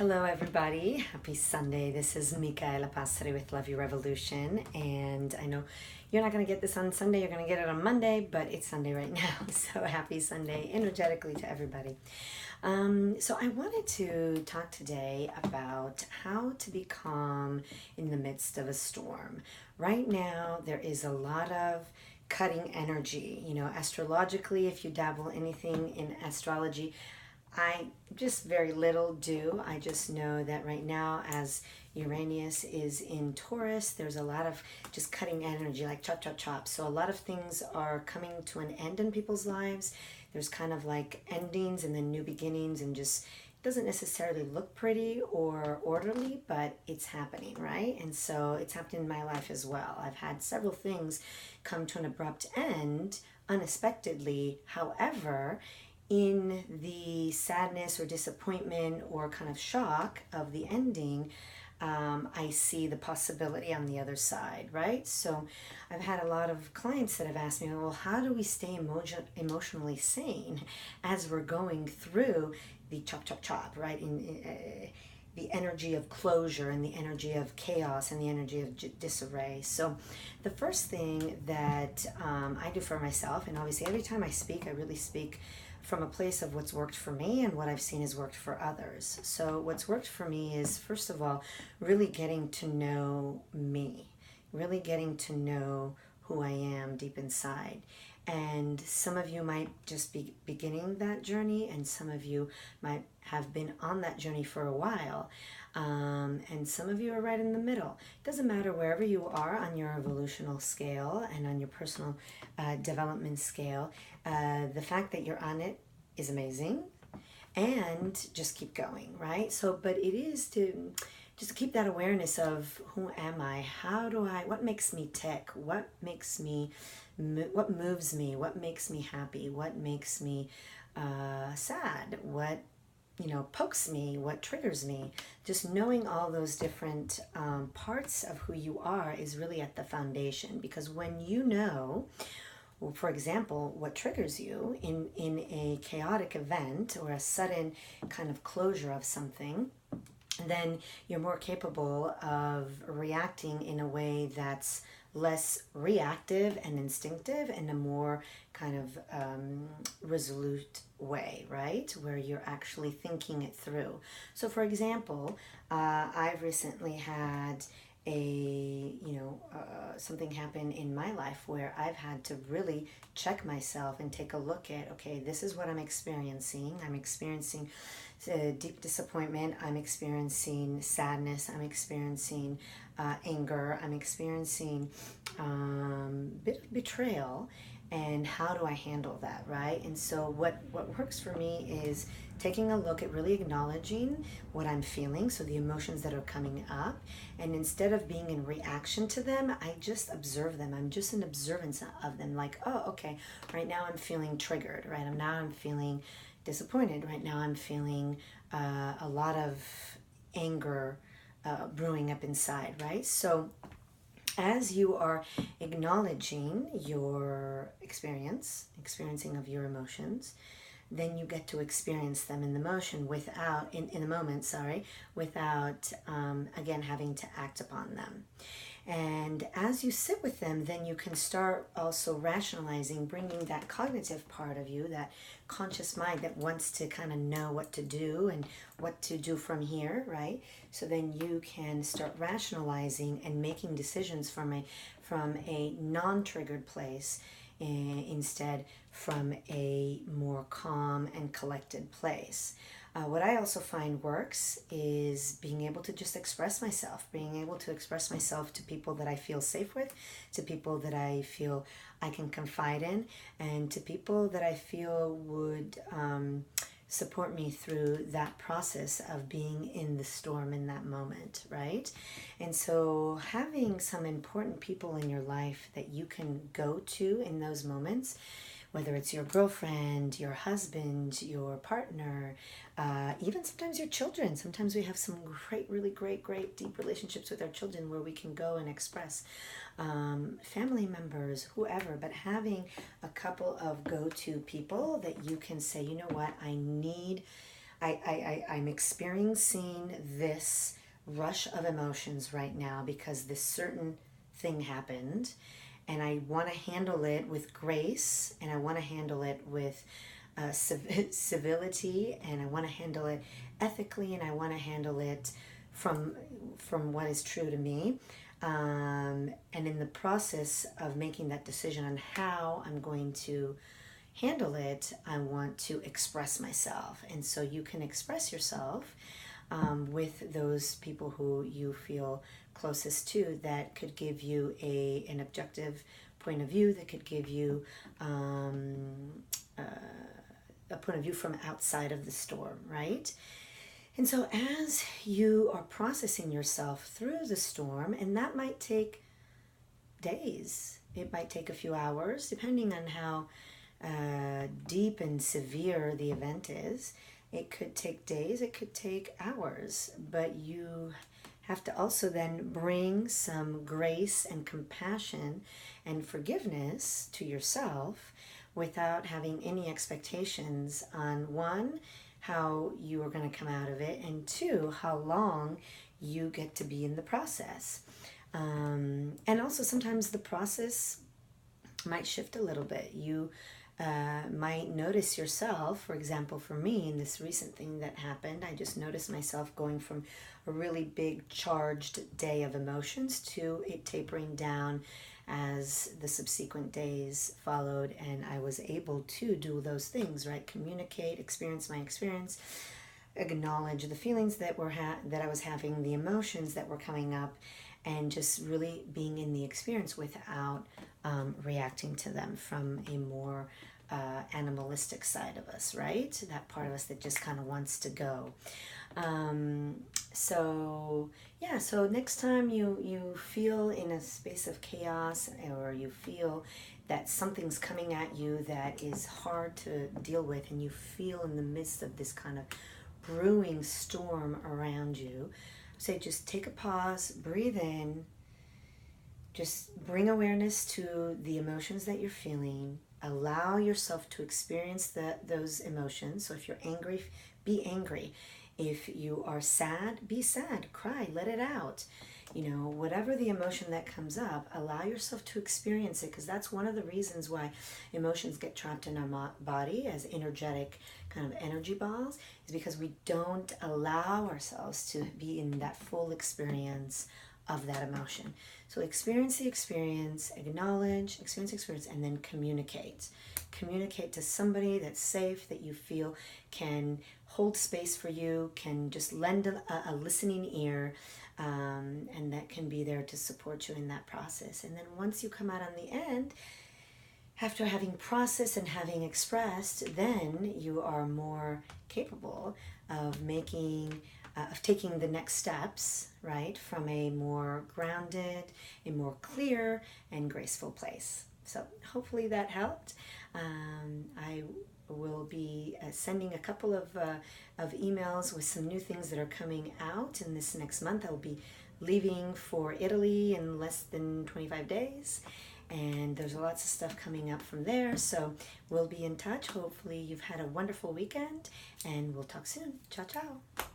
Hello, everybody. Happy Sunday. This is Micaela Passeri with Love Your Revolution. And I know you're not going to get this on Sunday, you're going to get it on Monday, but it's Sunday right now. So happy Sunday energetically to everybody. So I wanted to talk today about how to be calm in the midst of a storm. Right now, there is a lot of cutting energy. You know, astrologically, if you dabble anything in astrology, I just very little do. I just know that right now, as Uranus is in Taurus, there's a lot of just cutting energy, like chop, chop, chop. So a lot of things are coming to an end in people's lives. There's kind of like endings and then new beginnings, and just it doesn't necessarily look pretty or orderly, but it's happening, right? And so it's happened in my life as well. I've had several things come to an abrupt end unexpectedly. However, in the sadness or disappointment or kind of shock of the ending, I see the possibility on the other side, right? So I've had a lot of clients that have asked me, well, how do we stay emotionally sane as we're going through the chop, chop, chop, right? The energy of closure and the energy of chaos and the energy of disarray. So the first thing that I do for myself, and obviously every time I speak, I really speak from a place of what's worked for me and what I've seen has worked for others. So what's worked for me is, first of all, really getting to know me, really getting to know who I am deep inside. And some of you might just be beginning that journey, and some of you might have been on that journey for a while. And some of you are right in the middle. It doesn't matter wherever you are on your evolutional scale and on your personal development scale. The fact that you're on it is amazing, and just keep going, right? So, but it is to just keep that awareness of who am I? How do I? What makes me tick? What makes me? What moves me? What makes me happy? What makes me sad? What pokes me, what triggers me. Just knowing all those different parts of who you are is really at the foundation, because when you know, well, for example, what triggers you in a chaotic event or a sudden kind of closure of something, then you're more capable of reacting in a way that's less reactive and instinctive, and a more kind of resolute way, right? Where you're actually thinking it through. So, for example, I've recently had something happen in my life where I've had to really check myself and take a look at, okay, this is what I'm experiencing. I'm experiencing deep disappointment. I'm experiencing sadness. I'm experiencing anger. I'm experiencing bit of betrayal. And how do I handle that, right? And so what works for me is taking a look at really acknowledging what I'm feeling, so the emotions that are coming up, and instead of being in reaction to them, I just observe them. I'm just in observance of them, like, oh, okay, right now I'm feeling triggered, right? I'm feeling disappointed. Right now I'm feeling a lot of anger brewing up inside, right? So as you are acknowledging your experiencing of your emotions, then you get to experience them in the motion without, in the moment, sorry, without, again, having to act upon them. And as you sit with them, then you can start also rationalizing, bringing that cognitive part of you, that conscious mind that wants to kind of know what to do and what to do from here, right? So then you can start rationalizing and making decisions from a non-triggered place, instead from a more calm and collected place. What I also find works is being able to just express myself, being able to express myself to people that I feel safe with, to people that I feel I can confide in, and to people that I feel would support me through that process of being in the storm in that moment, right? And so having some important people in your life that you can go to in those moments, whether it's your girlfriend, your husband, your partner, even sometimes your children. Sometimes we have some really great, deep relationships with our children where we can go and express, family members, whoever, but having a couple of go-to people that you can say, you know what, I need I'm experiencing this rush of emotions right now because this certain thing happened, and I want to handle it with grace, and I want to handle it with civility, and I want to handle it ethically, and I want to handle it from what is true to me. And in the process of making that decision on how I'm going to handle it, I want to express myself. And so you can express yourself with those people who you feel closest to, that could give you an objective point of view, that could give you a point of view from outside of the storm, right? And so as you are processing yourself through the storm, and that might take days, it might take a few hours, depending on how deep and severe the event is. It could take days, it could take hours, but you have to also then bring some grace and compassion and forgiveness to yourself without having any expectations on, one, how you are going to come out of it, and two, how long you get to be in the process. And also sometimes the process might shift a little bit. You might notice yourself, for example, for me, in this recent thing that happened, I just noticed myself going from a really big charged day of emotions to it tapering down as the subsequent days followed, and I was able to do those things, right? Communicate, experience my experience, acknowledge the feelings that that I was having, the emotions that were coming up, and just really being in the experience without reacting to them from a more animalistic side of us, right? That part of us that just kind of wants to go. So next time you feel in a space of chaos, or you feel that something's coming at you that is hard to deal with, and you feel in the midst of this kind of brewing storm around you, say just take a pause, breathe in, just bring awareness to the emotions that you're feeling. Allow yourself to experience those emotions. So if you're angry, be angry. If you are sad, be sad, cry, let it out. Whatever the emotion that comes up, allow yourself to experience it, because that's one of the reasons why emotions get trapped in our body as energetic kind of energy balls, is because we don't allow ourselves to be in that full experience of that emotion. So experience the experience, acknowledge, experience, and then communicate. Communicate to somebody that's safe, that you feel can hold space for you, can just lend a listening ear, and that can be there to support you in that process. And then once you come out on the end, after having processed and having expressed, then you are more capable of taking the next steps, right, from a more grounded, a more clear and graceful place. So hopefully that helped. I will be sending a couple of emails with some new things that are coming out in this next month. I'll be leaving for Italy in less than 25 days. And there's lots of stuff coming up from there. So we'll be in touch. Hopefully you've had a wonderful weekend, and we'll talk soon. Ciao, ciao.